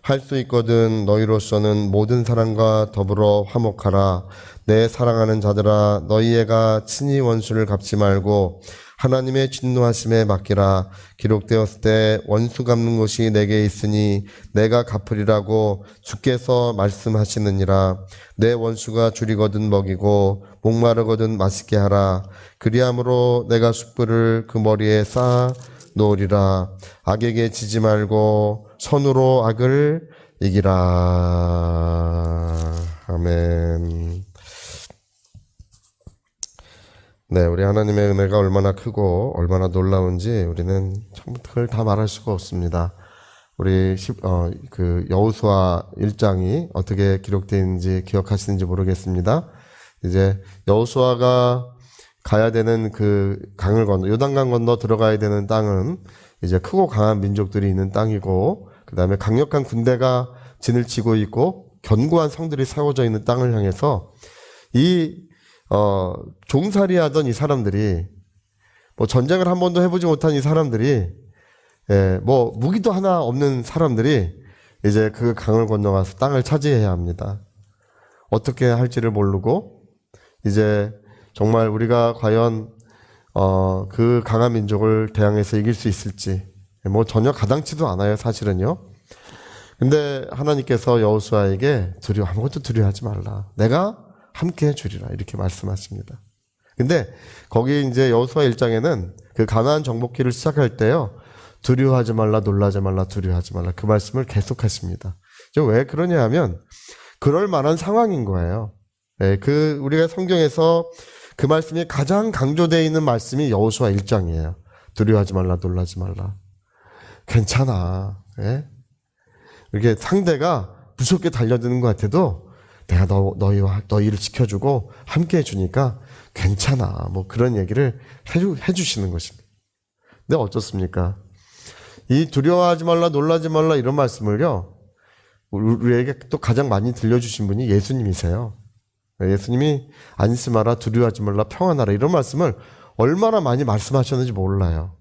할 수 있거든 너희로서는 모든 사람과 더불어 화목하라. 내 사랑하는 자들아 너희애가 친히 원수를 갚지 말고 하나님의 진노하심에 맡기라. 기록되었을 때 원수 갚는 곳이 내게 있으니 내가 갚으리라고 주께서 말씀하시느니라. 내 원수가 줄이거든 먹이고 목마르거든 맛있게 하라. 그리함으로 내가 숯불을 그 머리에 쌓아 놓으리라. 악에게 지지 말고 선으로 악을 이기라. 아멘. 네, 우리 하나님의 은혜가 얼마나 크고 얼마나 놀라운지 우리는 참 그걸 다 말할 수가 없습니다. 우리 여호수아 1장이 어떻게 기록되어 있는지 기억하시는지 모르겠습니다. 이제 여호수아가 가야 되는 그 강을 건너, 요단강 건너 들어가야 되는 땅은 이제 크고 강한 민족들이 있는 땅이고, 그 다음에 강력한 군대가 진을 치고 있고 견고한 성들이 세워져 있는 땅을 향해서 종살이 하던 이 사람들이, 뭐 전쟁을 한 번도 해보지 못한 이 사람들이, 뭐 무기도 하나 없는 사람들이 이제 그 강을 건너가서 땅을 차지해야 합니다. 어떻게 할지를 모르고, 이제 정말 우리가 과연 그 강한 민족을 대항해서 이길 수 있을지 뭐 전혀 가당치도 않아요, 사실은요. 근데 하나님께서 여호수아에게 아무것도 두려워하지 말라. 내가 함께 해주리라. 이렇게 말씀하십니다. 근데 거기 이제 여호수아 1장에는 그 가나안 정복기를 시작할 때요, 두려워하지 말라, 놀라지 말라, 두려워하지 말라, 그 말씀을 계속 하십니다. 왜 그러냐 하면 그럴 만한 상황인 거예요. 우리가 성경에서 그 말씀이 가장 강조되어 있는 말씀이 여호수아 1장이에요. 두려워하지 말라, 놀라지 말라. 괜찮아. 이렇게 상대가 무섭게 달려드는 것 같아도 내가 너희를 지켜주고 함께 해주니까 괜찮아. 뭐 그런 얘기를 해주시는 것입니다. 근데 어떻습니까? 이 두려워하지 말라, 놀라지 말라 이런 말씀을요, 우리에게 또 가장 많이 들려주신 분이 예수님이세요. 예수님이 안심하라, 두려워하지 말라, 평안하라 이런 말씀을 얼마나 많이 말씀하셨는지 몰라요.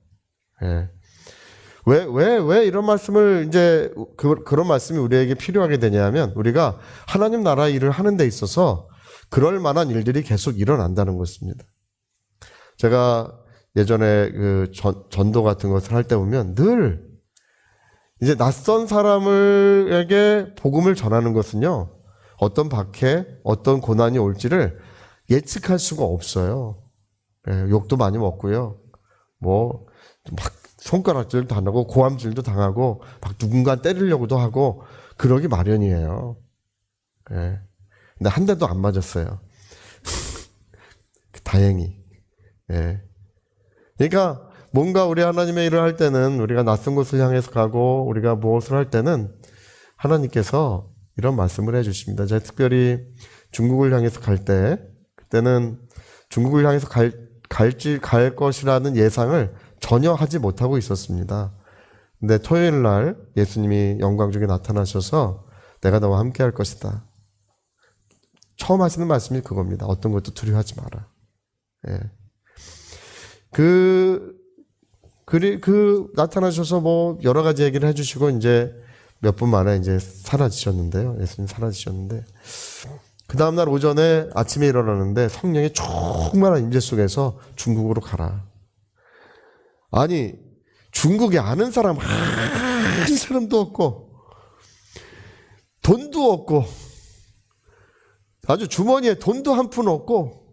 왜 이런 말씀을 이제 그런 말씀이 우리에게 필요하게 되냐면, 우리가 하나님 나라 일을 하는 데 있어서 그럴 만한 일들이 계속 일어난다는 것입니다. 제가 예전에 그 전도 같은 것을 할 때 보면 늘 이제 낯선 사람에게 복음을 전하는 것은요, 어떤 박해, 어떤 고난이 올지를 예측할 수가 없어요. 욕도 많이 먹고요. 뭐 막 손가락질도 당하고 고함질도 당하고 막 누군가 때리려고도 하고 그러기 마련이에요. 근데 한 대도 안 맞았어요. 다행히. 그러니까 뭔가 우리 하나님의 일을 할 때는, 우리가 낯선 곳을 향해서 가고 우리가 무엇을 할 때는 하나님께서 이런 말씀을 해주십니다. 제가 특별히 중국을 향해서 갈 때, 그때는 중국을 향해서 갈 것이라는 예상을 전혀 하지 못하고 있었습니다. 근데 토요일 날 예수님이 영광 중에 나타나셔서 내가 너와 함께 할 것이다. 처음 하시는 말씀이 그겁니다. 어떤 것도 두려워하지 마라. 나타나셔서 뭐 여러 가지 얘기를 해주시고 이제 몇 분 만에 이제 사라지셨는데요. 예수님 사라지셨는데, 그 다음날 오전에 아침에 일어나는데 성령의 충만한 임재 속에서 중국으로 가라. 아니, 중국에 아는 사람 한 사람도 없고 돈도 없고 아주 주머니에 돈도 한 푼 없고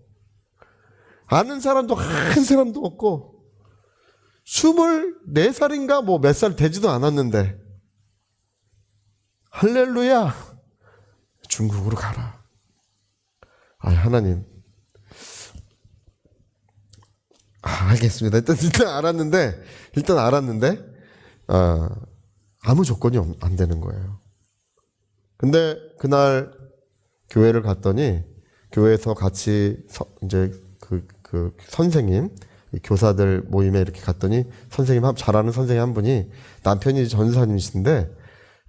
아는 사람도 한 사람도 없고 24살인가 뭐 몇 살 되지도 않았는데 할렐루야, 중국으로 가라. 하나님, 알겠습니다. 일단 알았는데 아무 조건이 안 되는 거예요. 근데 그날 교회를 갔더니 교회에서 같이 이제 그 선생님, 교사들 모임에 이렇게 갔더니 잘하는 선생님 한 분이 남편이 전사님이신데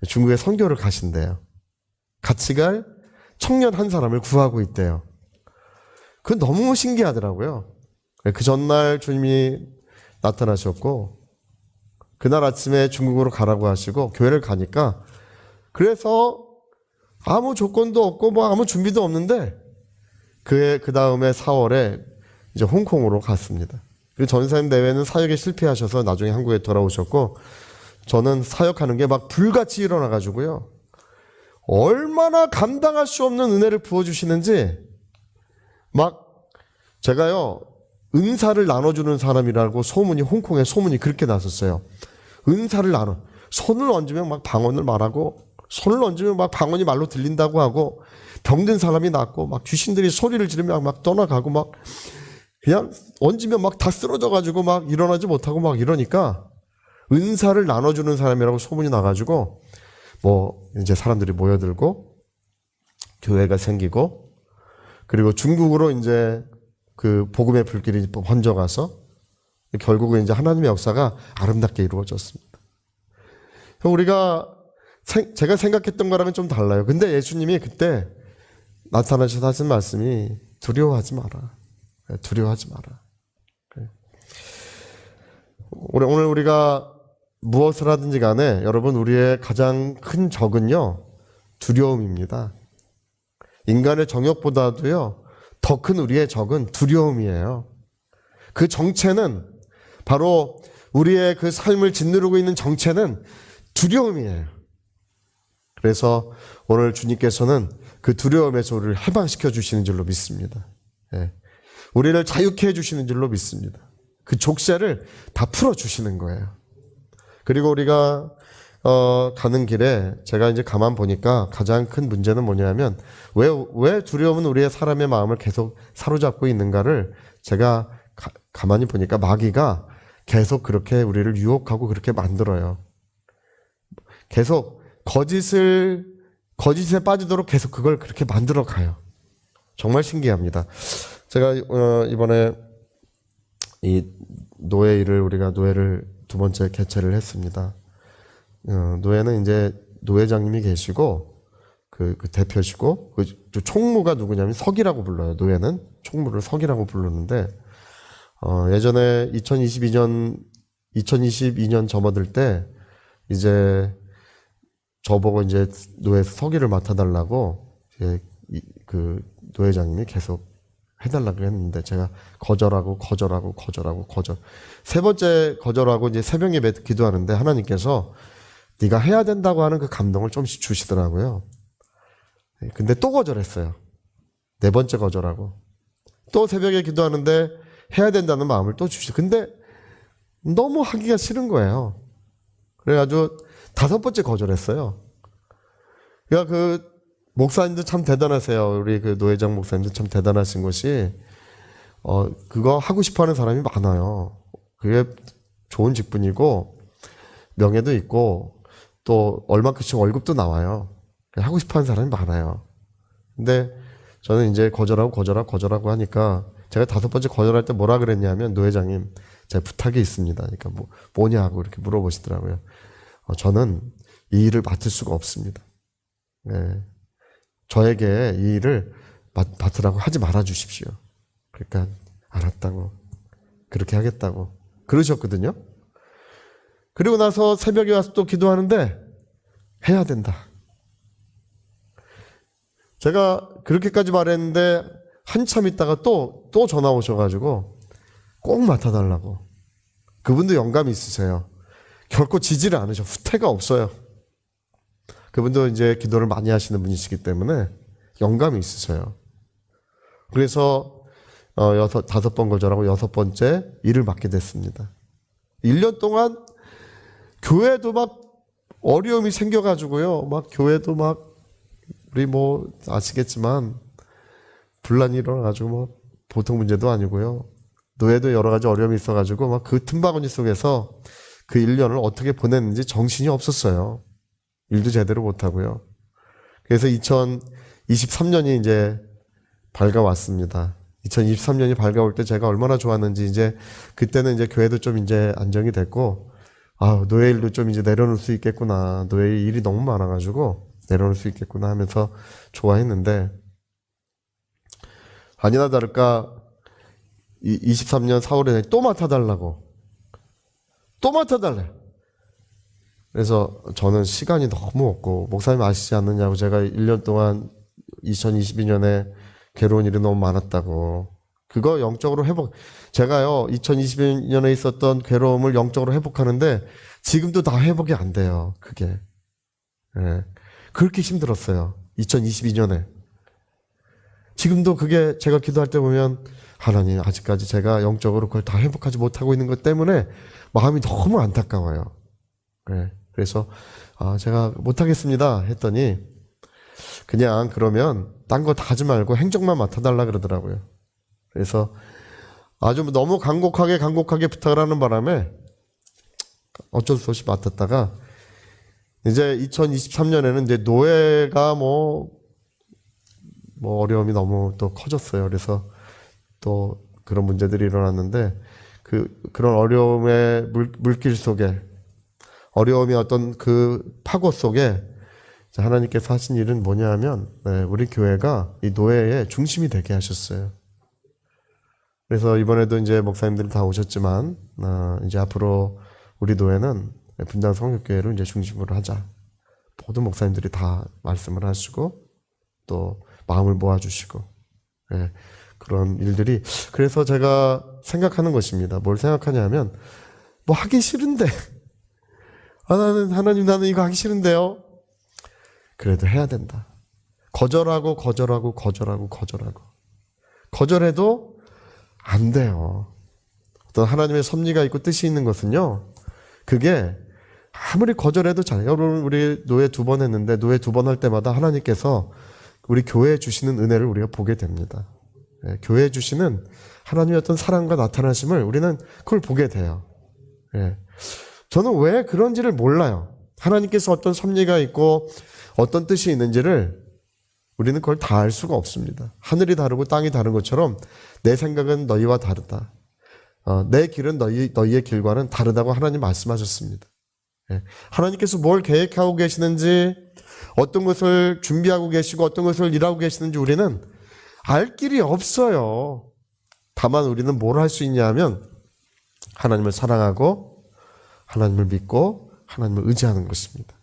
중국에 선교를 가신대요. 같이 갈 청년 한 사람을 구하고 있대요. 그건 너무 신기하더라고요. 그 전날 주님이 나타나셨고 그날 아침에 중국으로 가라고 하시고 교회를 가니까 그래서 아무 조건도 없고 뭐 아무 준비도 없는데 그 다음에 4월에 이제 홍콩으로 갔습니다. 그리고 전사님 대회는 사역에 실패하셔서 나중에 한국에 돌아오셨고, 저는 사역하는 게 막 불같이 일어나가지고요. 얼마나 감당할 수 없는 은혜를 부어주시는지, 막 제가요, 은사를 나눠주는 사람이라고 소문이, 홍콩에 소문이 그렇게 났었어요. 은사를 나눠. 손을 얹으면 막 방언을 말하고, 손을 얹으면 막 방언이 말로 들린다고 하고, 병든 사람이 낫고, 막 귀신들이 소리를 지르면 막 떠나가고, 막 그냥 얹으면 막 다 쓰러져가지고 막 일어나지 못하고 막 이러니까 은사를 나눠주는 사람이라고 소문이 나가지고 뭐 이제 사람들이 모여들고 교회가 생기고, 그리고 중국으로 이제 그 복음의 불길이 번져가서 결국은 이제 하나님의 역사가 아름답게 이루어졌습니다. 우리가 제가 생각했던 거랑은 좀 달라요. 근데 예수님이 그때 나타나셔서 하신 말씀이 두려워하지 마라. 두려워하지 마라. 오늘 우리가 무엇을 하든지 간에 여러분, 우리의 가장 큰 적은요, 두려움입니다. 인간의 정욕보다도요, 더 큰 우리의 적은 두려움이에요. 그 정체는 바로 우리의 그 삶을 짓누르고 있는 정체는 두려움이에요. 그래서 오늘 주님께서는 그 두려움에서 우리를 해방시켜 주시는 줄로 믿습니다. 예. 우리를 자유케 해주시는 줄로 믿습니다. 그 족쇄를 다 풀어주시는 거예요. 그리고 우리가 가는 길에 제가 이제 가만 보니까 가장 큰 문제는 뭐냐면, 왜 두려움은 우리의 사람의 마음을 계속 사로잡고 있는가를 제가 가만히 보니까 마귀가 계속 그렇게 우리를 유혹하고 그렇게 만들어요. 계속 거짓에 빠지도록 계속 그걸 그렇게 만들어 가요. 정말 신기합니다. 제가 이번에 이 노예일을, 우리가 노예를 두 번째 개최를 했습니다. 노예는 이제 노회장님이 계시고 그 대표시고, 그 총무가 누구냐면 석이라고 불러요. 노예는 총무를 석이라고 부르는데, 예전에 2022년 접어들 때 이제 저보고 이제 노예 서기를 맡아달라고 그 노회장님이 계속 해달라고 했는데, 제가 거절. 세 번째 거절하고 이제 새벽 예배 기도하는데 하나님께서 네가 해야 된다고 하는 그 감동을 좀씩 주시더라고요. 근데 또 거절했어요. 네 번째 거절하고 또 새벽에 기도하는데 해야 된다는 마음을 또 주시고, 근데 너무 하기가 싫은 거예요. 그래가지고 다섯 번째 거절했어요. 그러니까 그 목사님도 참 대단하세요. 우리 그 노회장 목사님도 참 대단하신 것이, 그거 하고 싶어 하는 사람이 많아요. 그게 좋은 직분이고, 명예도 있고, 또 얼마큼씩 월급도 나와요. 하고 싶어 하는 사람이 많아요. 근데 저는 이제 거절하고 하니까, 제가 다섯 번째 거절할 때 뭐라 그랬냐면, 노회장님, 제가 부탁이 있습니다. 그러니까 뭐냐고 이렇게 물어보시더라고요. 저는 이 일을 맡을 수가 없습니다. 네. 저에게 이 일을 맡으라고 하지 말아 주십시오. 그러니까 알았다고, 그렇게 하겠다고 그러셨거든요. 그리고 나서 새벽에 와서 또 기도하는데 해야 된다. 제가 그렇게까지 말했는데 한참 있다가 또 전화 오셔가지고 꼭 맡아달라고. 그분도 영감이 있으세요. 결코 지지를 않으셔. 후퇴가 없어요. 그분도 이제 기도를 많이 하시는 분이시기 때문에 영감이 있으세요. 그래서 다섯 번 거절하고 여섯 번째 일을 맡게 됐습니다. 1년 동안 교회도 막 어려움이 생겨가지고요. 막 교회도 막 우리 뭐 아시겠지만 분란이 일어나가지고 뭐 보통 문제도 아니고요. 노예도 여러 가지 어려움이 있어가지고 막 그 틈바구니 속에서 그 1년을 어떻게 보냈는지 정신이 없었어요. 일도 제대로 못하고요. 그래서 2023년이 이제 밝아왔습니다. 2023년이 밝아올 때 제가 얼마나 좋았는지, 이제 그때는 이제 교회도 좀 이제 안정이 됐고, 노예 일도 좀 이제 내려놓을 수 있겠구나. 노예 일이 너무 많아가지고 내려놓을 수 있겠구나 하면서 좋아했는데, 아니나 다를까 23년 4월에 또 맡아달래. 그래서 저는 시간이 너무 없고, 목사님 아시지 않느냐고, 제가 1년 동안 2022년에 괴로운 일이 너무 많았다고. 그거 영적으로 제가요, 2022년에 있었던 괴로움을 영적으로 회복하는데, 지금도 다 회복이 안 돼요, 그게. 예. 그렇게 힘들었어요, 2022년에. 지금도 그게 제가 기도할 때 보면, 하나님, 아직까지 제가 영적으로 그걸 다 회복하지 못하고 있는 것 때문에 마음이 너무 안타까워요. 예. 그래서, 제가 못하겠습니다 했더니, 그냥 그러면 딴 거 다 하지 말고 행정만 맡아달라 그러더라고요. 그래서 아주 너무 간곡하게 부탁을 하는 바람에 어쩔 수 없이 맡았다가, 이제 2023년에는 이제 노예가 뭐 어려움이 너무 또 커졌어요. 그래서 또 그런 문제들이 일어났는데, 그런 어려움의 물길 속에, 어려움이 어떤 그 파고 속에 하나님께서 하신 일은 뭐냐 하면, 우리 교회가 이 노예의 중심이 되게 하셨어요. 그래서 이번에도 이제 목사님들이 다 오셨지만, 이제 앞으로 우리 노예는 분당 성육교회를 이제 중심으로 하자. 모든 목사님들이 다 말씀을 하시고, 또 마음을 모아주시고, 그런 일들이, 그래서 제가 생각하는 것입니다. 뭘 생각하냐면, 뭐 하기 싫은데, 하나님 나는 이거 하기 싫은데요. 그래도 해야 된다. 거절해도 안 돼요. 어떤 하나님의 섭리가 있고 뜻이 있는 것은요, 그게 아무리 거절해도 잘. 여러분, 우리 노예 2번 했는데, 노예 2번 할 때마다 하나님께서 우리 교회에 주시는 은혜를 우리가 보게 됩니다. 교회에 주시는 하나님의 어떤 사랑과 나타나심을 우리는 그걸 보게 돼요. 저는 왜 그런지를 몰라요. 하나님께서 어떤 섭리가 있고 어떤 뜻이 있는지를 우리는 그걸 다 알 수가 없습니다. 하늘이 다르고 땅이 다른 것처럼 내 생각은 너희와 다르다. 내 길은 너희의 길과는 다르다고 하나님 말씀하셨습니다. 하나님께서 뭘 계획하고 계시는지, 어떤 것을 준비하고 계시고 어떤 것을 일하고 계시는지 우리는 알 길이 없어요. 다만 우리는 뭘 할 수 있냐 하면, 하나님을 사랑하고 하나님을 믿고 하나님을 의지하는 것입니다.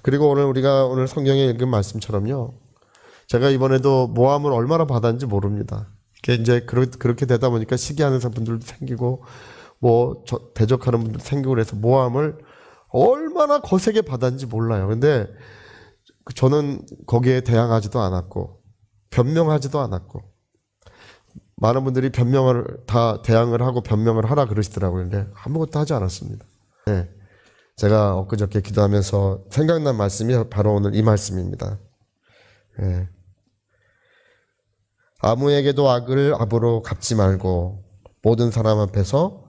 그리고 우리가 오늘 성경에 읽은 말씀처럼요, 제가 이번에도 모함을 얼마나 받았는지 모릅니다. 이게 이제 그렇게 되다 보니까 시기하는 분들도 생기고, 대적하는 분들도 생기고, 그래서 모함을 얼마나 거세게 받았는지 몰라요. 근데 저는 거기에 대항하지도 않았고, 변명하지도 않았고, 많은 분들이 변명을 다 대항을 하고 변명을 하라 그러시더라고요. 근데 아무것도 하지 않았습니다. 제가 엊그저께 기도하면서 생각난 말씀이 바로 오늘 이 말씀입니다. 아무에게도 악을 악으로 갚지 말고 모든 사람 앞에서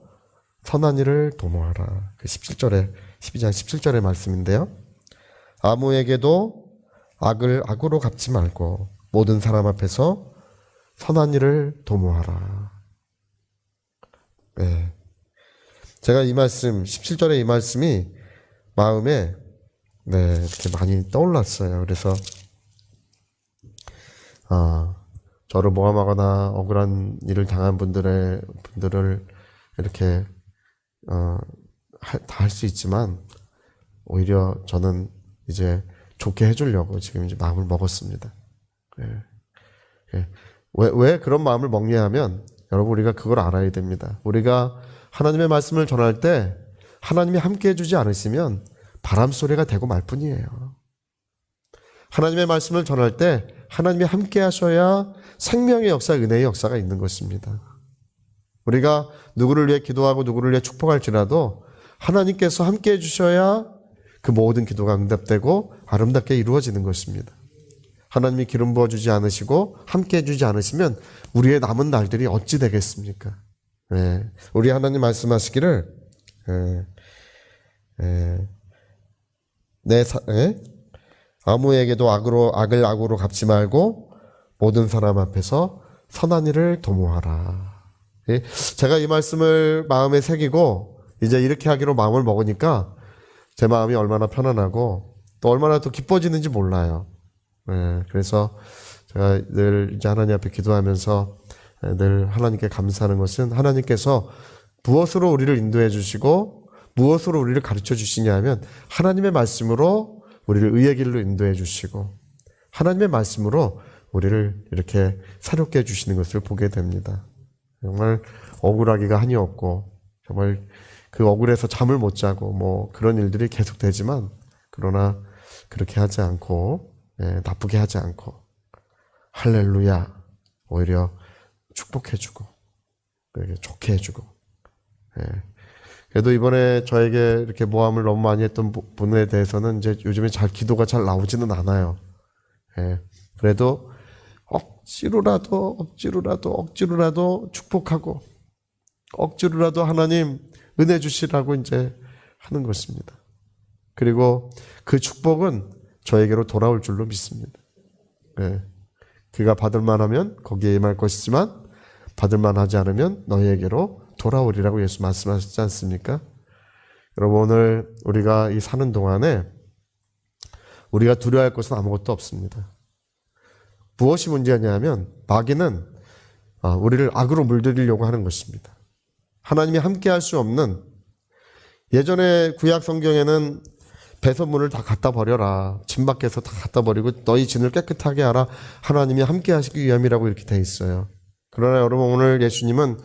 선한 일을 도모하라. 12장 17절의 말씀인데요. 아무에게도 악을 악으로 갚지 말고 모든 사람 앞에서 선한 일을 도모하라. 제가 이 말씀, 17절의 이 말씀이 마음에 이렇게 많이 떠올랐어요. 그래서 저를 모함하거나 억울한 일을 당한 분들을 이렇게 다 할 수 있지만, 오히려 저는 이제 좋게 해주려고 지금 이제 마음을 먹었습니다. 왜 그런 마음을 먹냐 하면, 여러분, 우리가 그걸 알아야 됩니다. 우리가 하나님의 말씀을 전할 때 하나님이 함께 해주지 않으시면 바람 소리가 되고 말 뿐이에요. 하나님의 말씀을 전할 때 하나님이 함께 하셔야 생명의 역사, 은혜의 역사가 있는 것입니다. 우리가 누구를 위해 기도하고 누구를 위해 축복할지라도 하나님께서 함께 해주셔야 그 모든 기도가 응답되고 아름답게 이루어지는 것입니다. 하나님이 기름 부어주지 않으시고 함께 해주지 않으시면 우리의 남은 날들이 어찌 되겠습니까? 우리 하나님 말씀하시기를 아무에게도 악을 악으로 갚지 말고 모든 사람 앞에서 선한 일을 도모하라. 제가 이 말씀을 마음에 새기고 이제 이렇게 하기로 마음을 먹으니까 제 마음이 얼마나 편안하고 또 얼마나 또 기뻐지는지 몰라요. 그래서 제가 늘 이제 하나님 앞에 기도하면서 늘 하나님께 감사하는 것은, 하나님께서 무엇으로 우리를 인도해 주시고 무엇으로 우리를 가르쳐 주시냐 하면 하나님의 말씀으로 우리를 의의 길로 인도해 주시고 하나님의 말씀으로 우리를 이렇게 사롭게 해주시는 것을 보게 됩니다. 정말 억울하기가 한이 없고 정말 그 억울해서 잠을 못 자고 뭐 그런 일들이 계속되지만 그러나 그렇게 하지 않고 나쁘게 하지 않고 할렐루야 오히려 축복해주고 좋게 해주고 그래도 이번에 저에게 이렇게 모함을 너무 많이 했던 분에 대해서는 이제 요즘에 기도가 잘 나오지는 않아요. 그래도 억지로라도 축복하고 억지로라도 하나님 은혜 주시라고 이제 하는 것입니다. 그리고 그 축복은 저에게로 돌아올 줄로 믿습니다. 그가 받을 만하면 거기에 임할 것이지만 받을 만하지 않으면 너희에게로 돌아오리라고 예수 말씀하셨지 않습니까? 여러분 오늘 우리가 이 사는 동안에 우리가 두려워할 것은 아무것도 없습니다. 무엇이 문제냐면 마귀는 우리를 악으로 물들이려고 하는 것입니다. 하나님이 함께할 수 없는 예전에 구약 성경에는 배설물을 다 갖다 버려라. 진 밖에서 다 갖다 버리고 너희 진을 깨끗하게 하라. 하나님이 함께 하시기 위함이라고 이렇게 돼 있어요. 그러나 여러분 오늘 예수님은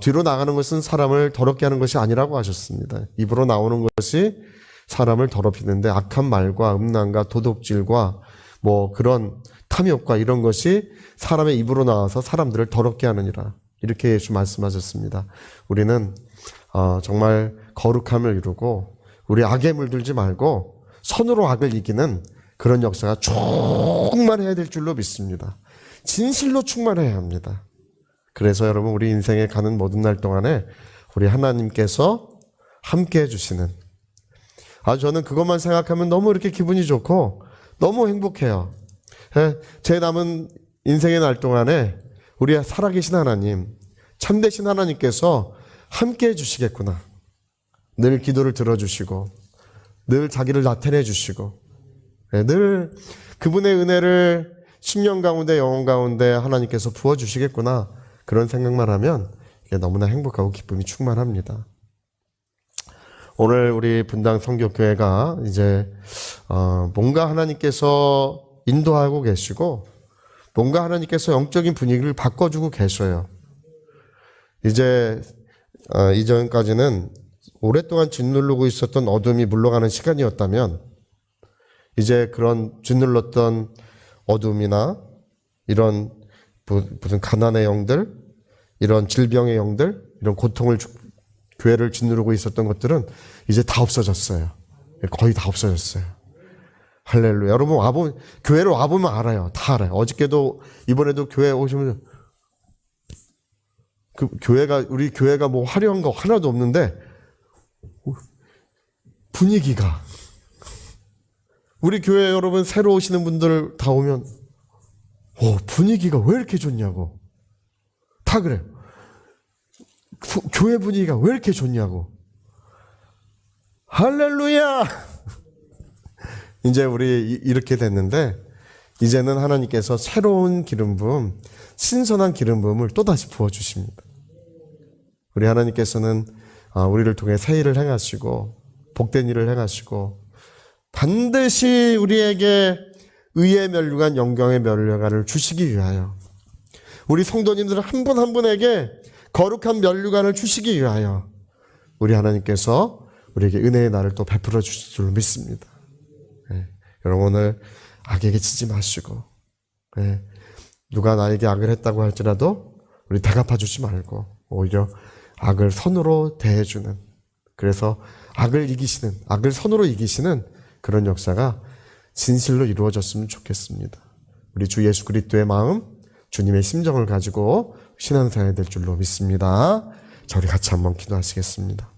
뒤로 나가는 것은 사람을 더럽게 하는 것이 아니라고 하셨습니다. 입으로 나오는 것이 사람을 더럽히는데 악한 말과 음란과 도둑질과 뭐 그런 탐욕과 이런 것이 사람의 입으로 나와서 사람들을 더럽게 하느니라. 이렇게 예수 말씀하셨습니다. 우리는 정말 거룩함을 이루고 우리 악에 물들지 말고 선으로 악을 이기는 그런 역사가 충만해야 될 줄로 믿습니다. 진실로 충만해야 합니다. 그래서 여러분 우리 인생에 가는 모든 날 동안에 우리 하나님께서 함께 해주시는 저는 그것만 생각하면 너무 이렇게 기분이 좋고 너무 행복해요. 제 남은 인생의 날 동안에 우리 살아계신 하나님, 참되신 하나님께서 함께 해주시겠구나. 늘 기도를 들어주시고 늘 자기를 나타내 주시고 늘 그분의 은혜를 10년 가운데 영혼 가운데 하나님께서 부어주시겠구나. 그런 생각만 하면 이게 너무나 행복하고 기쁨이 충만합니다. 오늘 우리 분당 성교교회가 이제 뭔가 하나님께서 인도하고 계시고 뭔가 하나님께서 영적인 분위기를 바꿔주고 계셔요. 이제 이전까지는 오랫동안 짓누르고 있었던 어둠이 물러가는 시간이었다면 이제 그런 짓눌렀던 어둠이나 이런 무슨 가난의 영들, 이런 질병의 영들, 이런 고통을 교회를 짓누르고 있었던 것들은 이제 다 없어졌어요. 거의 다 없어졌어요. 할렐루야. 여러분 교회로 와보면 알아요. 다 알아요. 어저께도 이번에도 교회 오시면 우리 교회가 뭐 화려한 거 하나도 없는데 분위기가 우리 교회 여러분 새로 오시는 분들 다 오면 분위기가 왜 이렇게 좋냐고 다 그래요. 교회 분위기가 왜 이렇게 좋냐고. 할렐루야. 이제 우리 이렇게 됐는데 이제는 하나님께서 새로운 기름 부음, 신선한 기름 부음을 또다시 부어주십니다. 우리 하나님께서는 우리를 통해 새 일을 행하시고 복된 일을 행하시고 반드시 우리에게 의의 면류관, 영광의 면류관을 주시기 위하여 우리 성도님들 한 분 한 분에게 거룩한 면류관을 주시기 위하여 우리 하나님께서 우리에게 은혜의 날을 또 베풀어 주실 줄 믿습니다. 여러분 오늘 악에게 치지 마시고 누가 나에게 악을 했다고 할지라도 우리 대갚아 주지 말고 오히려 악을 선으로 대해주는 그래서 악을 선으로 이기시는 그런 역사가 진실로 이루어졌으면 좋겠습니다. 우리 주 예수 그리스도의 마음, 주님의 심정을 가지고 신앙생활이 될 줄로 믿습니다. 자, 우리 같이 한번 기도하시겠습니다.